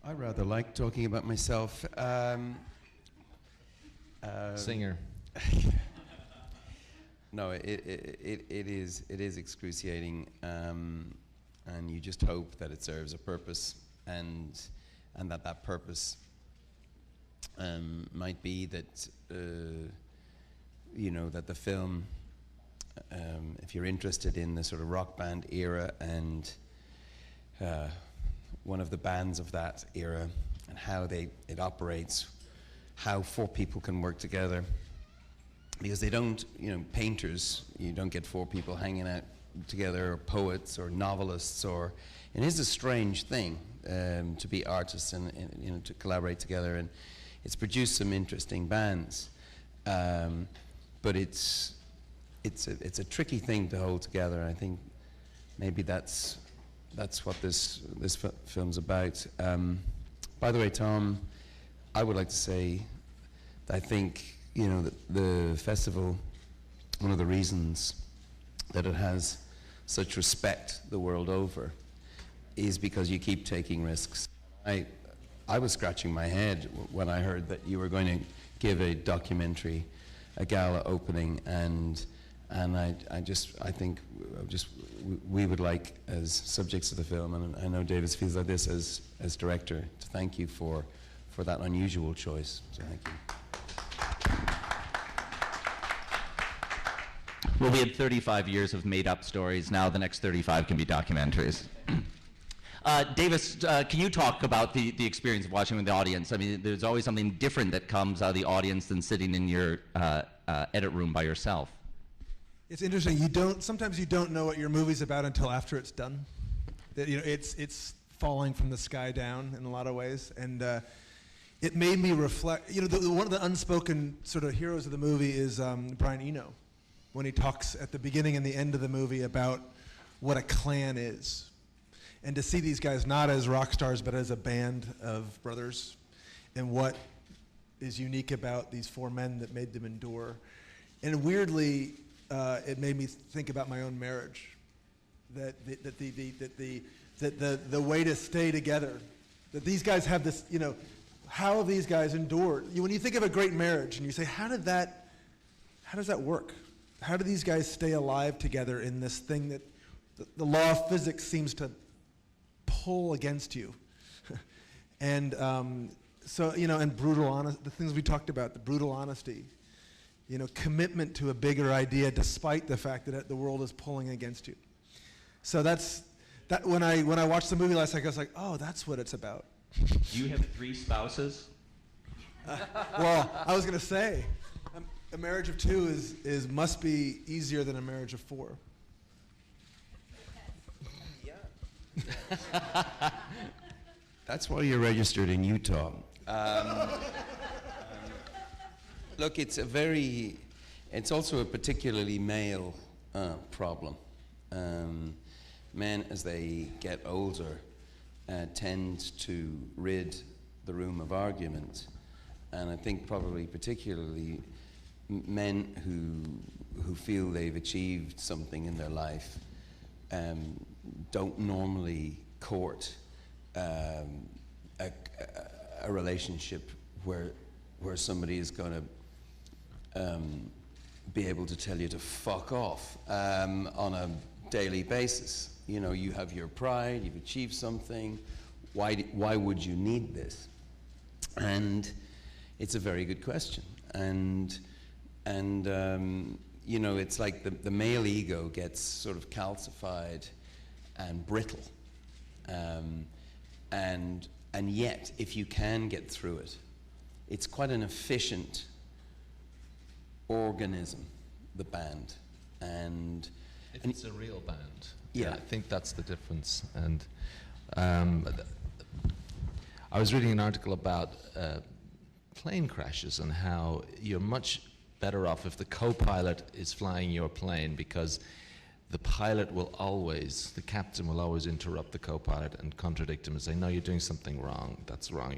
I rather like talking about myself. Singer. No, it is excruciating, and you just hope that it serves a purpose, and that purpose might be that that the film, if you're interested in the sort of rock band era and one of the bands of that era and how it operates, how four people can work together. Because they don't, painters, you don't get four people hanging out together, or poets or novelists, it is a strange thing to be artists and to collaborate together, and it's produced some interesting bands. But it's a tricky thing to hold together. I think maybe that's what this film's about. By the way, Tom, I would like to say that I think the festival, one of the reasons that it has such respect the world over is because you keep taking risks. I was scratching my head when I heard that you were going to give a documentary, a gala opening, and I think we would like, as subjects of the film, and I know Davis feels like this as director, to thank you for that unusual choice. So thank you. Well, we had 35 years of made-up stories. Now the next 35 can be documentaries. Davis, can you talk about the experience of watching with the audience? I mean, there's always something different that comes out of the audience than sitting in your edit room by yourself. It's interesting. Sometimes you don't know what your movie's about until after it's done. It's falling from the sky down in a lot of ways, and it made me reflect. One of the unspoken sort of heroes of the movie is Brian Eno, when he talks at the beginning and the end of the movie about what a clan is. And to see these guys not as rock stars, but as a band of brothers, and what is unique about these four men that made them endure. And weirdly, it made me think about my own marriage. That the way to stay together, that these guys have this, how have these guys endured? When you think of a great marriage and you say, how does that work? How do these guys stay alive together in this thing that the law of physics seems to pull against you? And and brutal honesty, the things we talked about, the brutal honesty, commitment to a bigger idea despite the fact that the world is pulling against you. So that when I watched the movie last night, I was like, oh, that's what it's about. You have 3 spouses? Well, I was going to say, a marriage of 2 must be easier than a marriage of 4. That's why you're registered in Utah. Look, it's also a particularly male problem. Men, as they get older, tend to rid the room of argument, and I think probably particularly men who feel they've achieved something in their life don't normally court a relationship where somebody is going to be able to tell you to fuck off on a daily basis. You have your pride, you've achieved something. Why would you need this? And it's a very good question. And it's like the male ego gets sort of calcified and brittle. And yet, if you can get through it, it's quite an efficient organism, the band. And it's a real band. Yeah. I think that's the difference. And I was reading an article about plane crashes and how you're much better off if the co-pilot is flying your plane, because the captain will always interrupt the co-pilot and contradict him and say, no, you're doing something wrong, that's wrong.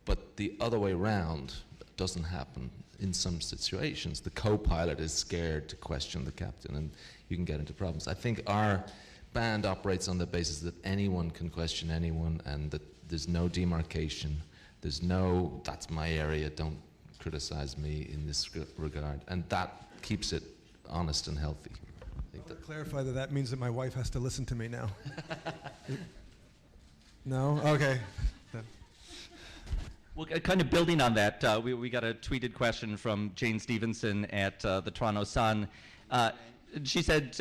But the other way around doesn't happen in some situations. The co-pilot is scared to question the captain, and you can get into problems. I think our band operates on the basis that anyone can question anyone, and that there's no demarcation. There's no, that's my area, don't criticize me in this regard. And that keeps it honest and healthy. I think To clarify that means that my wife has to listen to me now. No? Okay. Well, kind of building on that, we got a tweeted question from Jane Stevenson at the Toronto Sun. She said,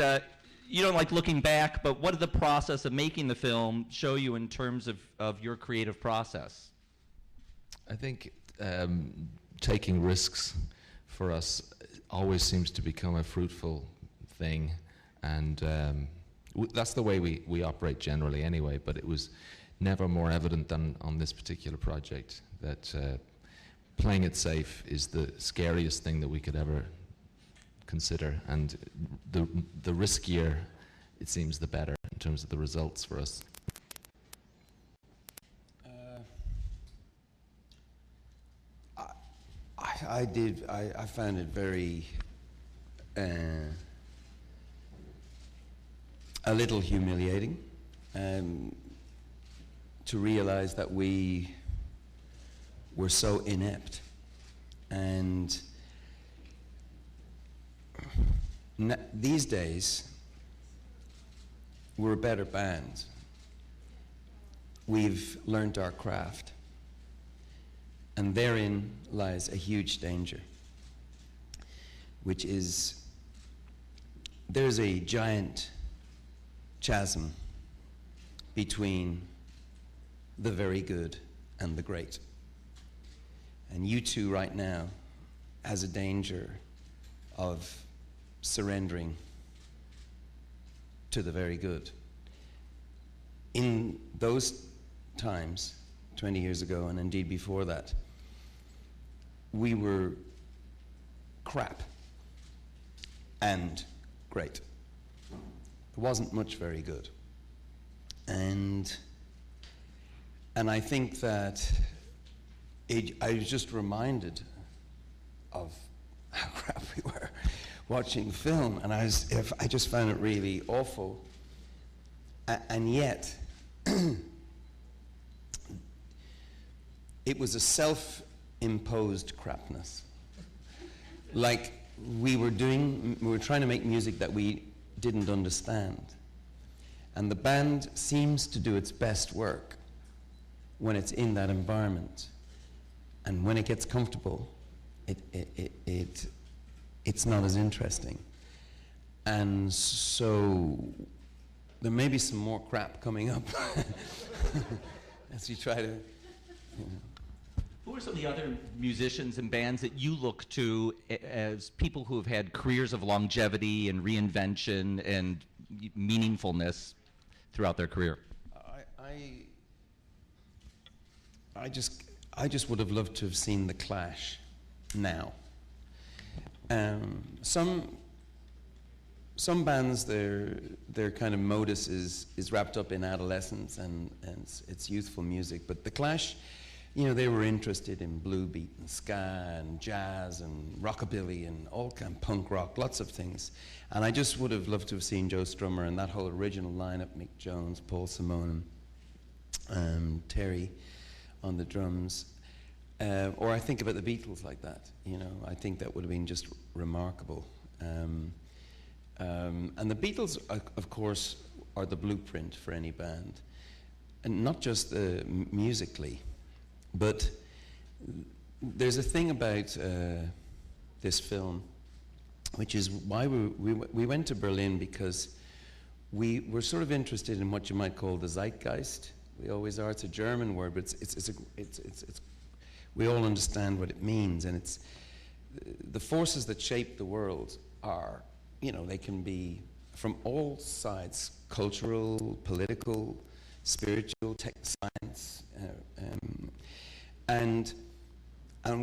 you don't like looking back, but what did the process of making the film show you in terms of your creative process? I think taking risks for us always seems to become a fruitful thing, and that's the way we operate generally anyway, but it was never more evident than on this particular project that playing it safe is the scariest thing that we could ever consider, and the riskier it seems, the better in terms of the results for us. I found it very a little humiliating to realize that we were so inept, and these days we're a better band. We've learned our craft, and therein lies a huge danger, which is there's a giant chasm between the very good and the great. And you two right now has a danger of surrendering to the very good. In those times, 20 years ago, and indeed before that, we were crap and great. There wasn't much very good. And I think that I was just reminded of how crap we were watching the film, and I just found it really awful. And yet, it was a self-imposed crapness. Like we were trying to make music that we didn't understand. And the band seems to do its best work when it's in that environment. And when it gets comfortable, it's not as interesting. And so there may be some more crap coming up as you try to, you know. Who are some of the other musicians and bands that you look to as people who have had careers of longevity and reinvention and meaningfulness throughout their career? I just would have loved to have seen The Clash now. Some bands, their kind of modus is wrapped up in adolescence and it's youthful music, but The Clash, you know, they were interested in blue beat and ska and jazz and rockabilly and all kind of punk rock, lots of things. And I just would have loved to have seen Joe Strummer and that whole original lineup, Mick Jones, Paul Simon, Terry on the drums. Or I think about the Beatles like that, you know, I think that would have been just remarkable. And the Beatles, of course, are the blueprint for any band. And not just musically, but there's a thing about this film, which is why we went to Berlin, because we were sort of interested in what you might call the zeitgeist. We always are. It's a German word, but it's we all understand what it means, and it's the forces that shape the world are, you know, they can be from all sides: cultural, political, spiritual, tech, science, and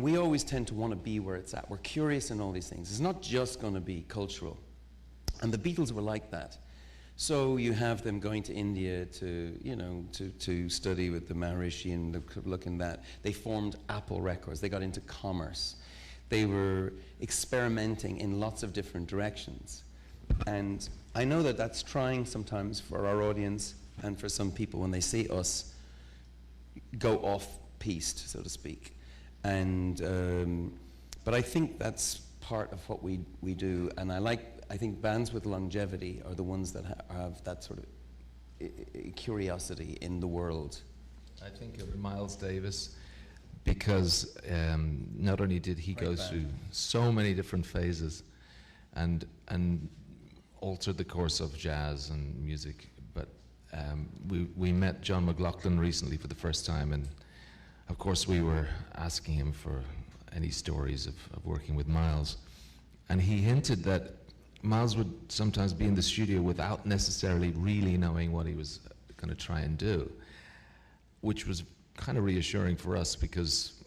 we always tend to want to be where it's at. We're curious in all these things. It's not just going to be cultural, and the Beatles were like that. So you have them going to India to, you know, to study with the Maharishi and look in that. They formed Apple Records. They got into commerce. They were experimenting in lots of different directions. And I know that that's trying sometimes for our audience and for some people when they see us go off-piste, so to speak. And but I think that's part of what we do, and I think bands with longevity are the ones that have that sort of curiosity in the world. I think of Miles Davis because not only did he go through so many different phases and altered the course of jazz and music, but we met John McLaughlin recently for the first time, and of course we were asking him for any stories of working with Miles, and he hinted that Miles would sometimes be in the studio without necessarily really knowing what he was going to try and do, which was kind of reassuring for us because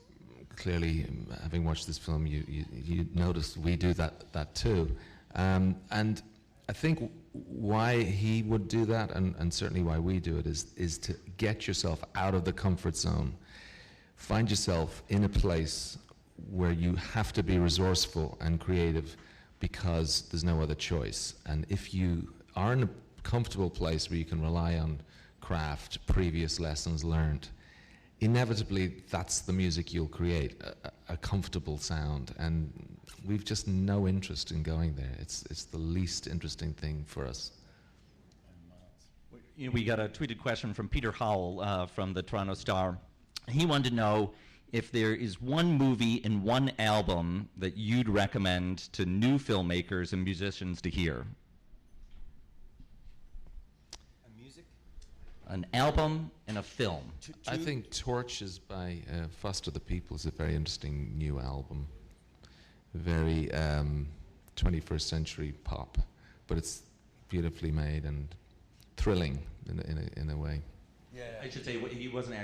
clearly, having watched this film, you notice we do that too. And I think why he would do that, and certainly why we do it, is to get yourself out of the comfort zone. Find yourself in a place where you have to be resourceful and creative because there's no other choice. And if you are in a comfortable place where you can rely on craft, previous lessons learned, inevitably that's the music you'll create, a comfortable sound. And we've just no interest in going there. It's the least interesting thing for us. You know, we got a tweeted question from Peter Howell from the Toronto Star. He wanted to know if there is one movie and one album that you'd recommend to new filmmakers and musicians to hear. And music? An album and a film. I think Torches by Foster the People is a very interesting new album. Very 21st century pop, but it's beautifully made and thrilling in a way. Yeah, I should say he wasn't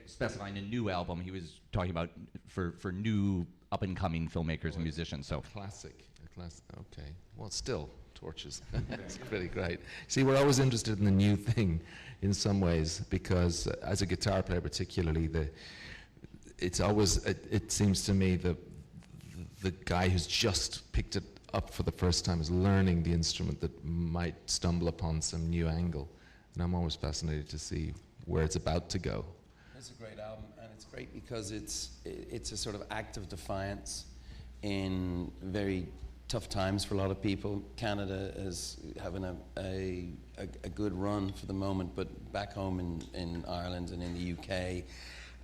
specifying a new album. He was talking about for new up and coming filmmakers and musicians. So a classic. Okay. Well, still Torches. It's pretty great. See, we're always interested in the new thing, in some ways, because as a guitar player, particularly, it's always it seems to me the guy who's just picked it up for the first time is learning the instrument that might stumble upon some new angle. And I'm always fascinated to see where it's about to go. It's a great album, and it's great because it's a sort of act of defiance in very tough times for a lot of people. Canada is having a good run for the moment, but back home in Ireland and in the UK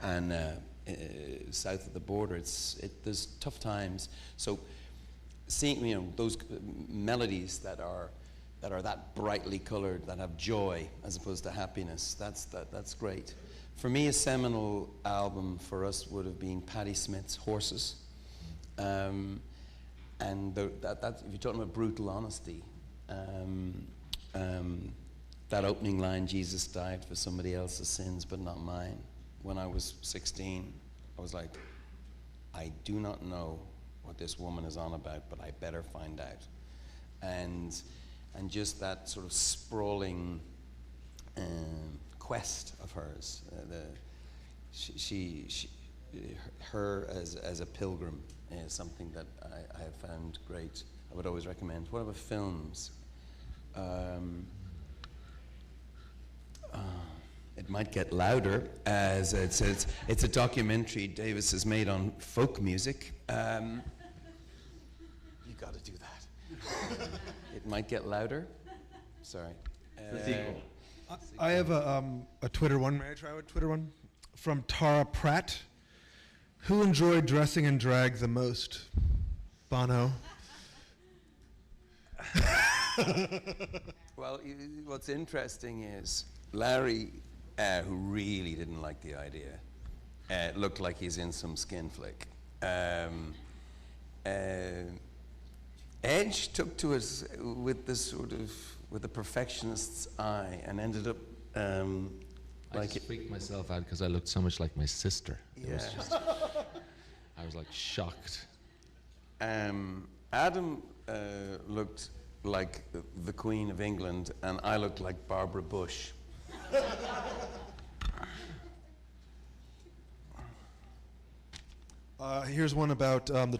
and south of the border, there's tough times. So seeing those melodies that are that brightly colored, that have joy as opposed to happiness, that's great. For me, a seminal album for us would have been Patti Smith's Horses. And if you're talking about brutal honesty, that opening line, Jesus died for somebody else's sins but not mine. When I was 16, I was like, I do not know what this woman is on about, but I better find out. And just that sort of sprawling quest of hers, her as a pilgrim is something that I have found great. I would always recommend. What about films? It Might Get Louder, as it's a documentary Davis has made on folk music. You got to do that. It Might Get Louder. Sorry. The sequel. I have a Twitter one. May I try a Twitter one? From Tara Pratt. Who enjoyed dressing in drag the most? Bono. Well, what's interesting is Larry, who really didn't like the idea, looked like he's in some skin flick. Edge took to it with a perfectionist's eye and ended up I just freaked myself out because I looked so much like my sister. Yeah. I was like shocked. Adam looked like the Queen of England, and I looked like Barbara Bush. Here's one about the